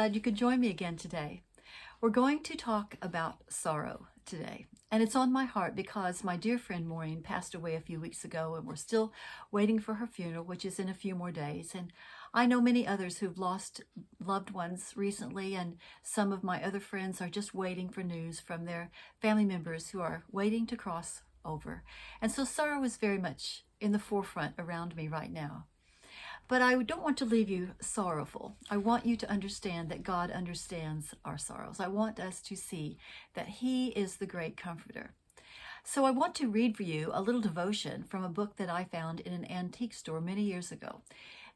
glad you could join me again today. We're going to talk about sorrow today. And it's on my heart because my dear friend Maureen passed away a few weeks ago, and we're still waiting for her funeral, which is in a few more days. And I know many others who've lost loved ones recently, and some of my other friends are just waiting for news from their family members who are waiting to cross over. And so sorrow is very much in the forefront around me right now. But I don't want to leave you sorrowful. I want you to understand that God understands our sorrows. I want us to see that He is the great comforter. So I want to read for you a little devotion from a book that I found in an antique store many years ago.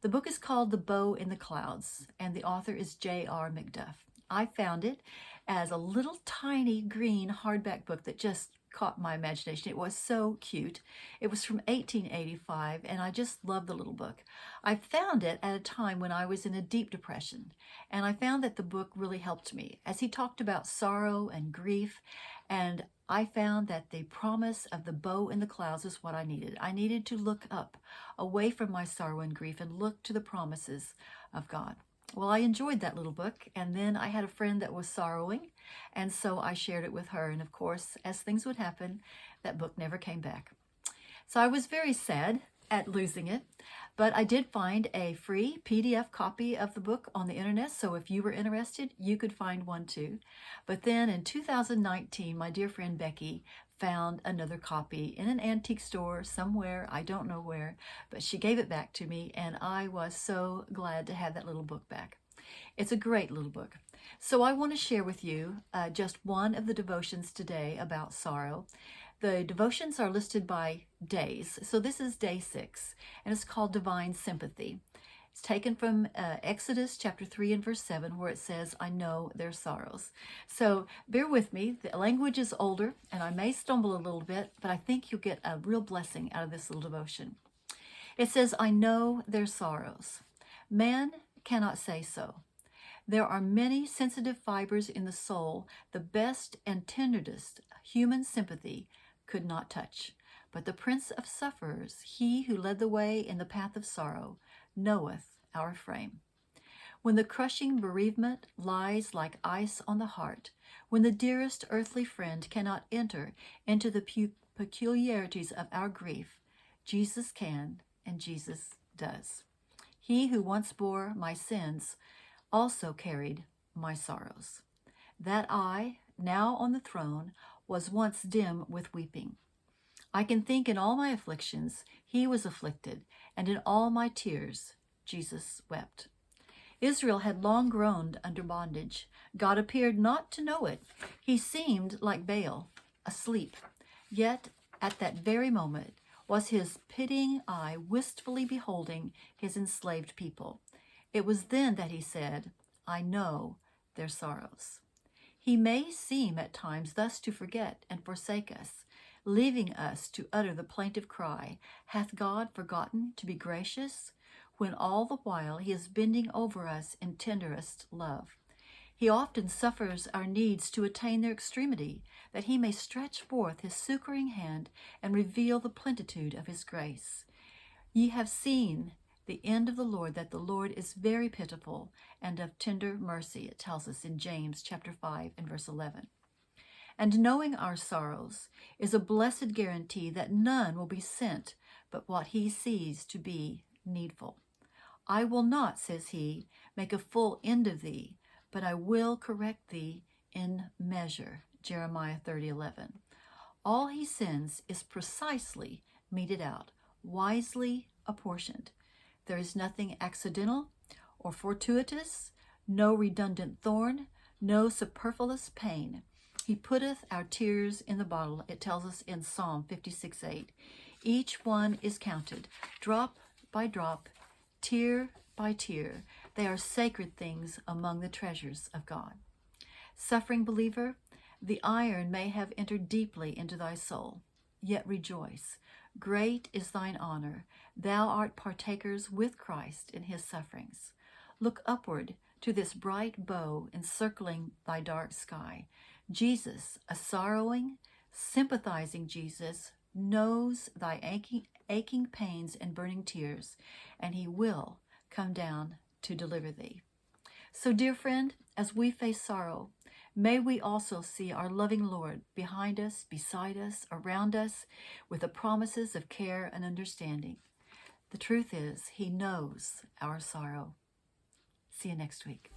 The book is called The Bow in the Clouds, and the author is J.R. Macduff. I found it as a little tiny green hardback book that just caught my imagination. It was so cute. It was from 1885, and I just love the little book. I found it at a time when I was in a deep depression, and I found that the book really helped me as he talked about sorrow and grief, and I found that the promise of the bow in the clouds is what I needed. I needed to look up, away from my sorrow and grief, and look to the promises of God. Well, I enjoyed that little book, and then I had a friend that was sorrowing, and so I shared it with her. And of course, as things would happen, that book never came back. So I was very sad at losing it, but I did find a free PDF copy of the book on the internet, so if you were interested, you could find one too. But then in 2019, my dear friend Becky found another copy in an antique store somewhere, I don't know where, but she gave it back to me, and I was so glad to have that little book back. It's a great little book. So I want to share with you just one of the devotions today about sorrow. The devotions are listed by days. So this is day 6, and it's called Divine Sympathy. It's taken from Exodus chapter 3 and verse 7, where it says, I know their sorrows. So bear with me. The language is older, and I may stumble a little bit, but I think you'll get a real blessing out of this little devotion. It says, I know their sorrows. Man cannot say so. There are many sensitive fibers in the soul the best and tenderest human sympathy could not touch. But the Prince of Sufferers, He who led the way in the path of sorrow, knoweth our frame. When the crushing bereavement lies like ice on the heart, when the dearest earthly friend cannot enter into the peculiarities of our grief, Jesus can and Jesus does. He who once bore my sins also carried my sorrows. That I, now on the throne, was once dim with weeping. I can think in all my afflictions, He was afflicted, and in all my tears, Jesus wept. Israel had long groaned under bondage. God appeared not to know it. He seemed like Baal, asleep. Yet at that very moment was His pitying eye wistfully beholding His enslaved people. It was then that He said, I know their sorrows. He may seem at times thus to forget and forsake us, leaving us to utter the plaintive cry, hath God forgotten to be gracious? When all the while He is bending over us in tenderest love. He often suffers our needs to attain their extremity, that He may stretch forth His succoring hand and reveal the plenitude of His grace. Ye have seen the end of the Lord, that the Lord is very pitiful and of tender mercy, it tells us in James chapter 5 and verse 11. And knowing our sorrows is a blessed guarantee that none will be sent but what He sees to be needful. I will not, says He, make a full end of thee, but I will correct thee in measure, Jeremiah 30:11. All He sends is precisely meted out, wisely apportioned. There is nothing accidental or fortuitous, no redundant thorn, no superfluous pain. He putteth our tears in the bottle, it tells us in Psalm 56:8. Each one is counted, drop by drop, tear by tear. They are sacred things among the treasures of God. Suffering believer, the iron may have entered deeply into thy soul, yet rejoice. Great is thine honor. Thou art partakers with Christ in His sufferings. Look upward to this bright bow encircling thy dark sky. Jesus, a sorrowing, sympathizing Jesus, knows thy aching pains and burning tears, and He will come down to deliver thee. So, dear friend, as we face sorrow, may we also see our loving Lord behind us, beside us, around us, with the promises of care and understanding. The truth is, He knows our sorrow. See you next week.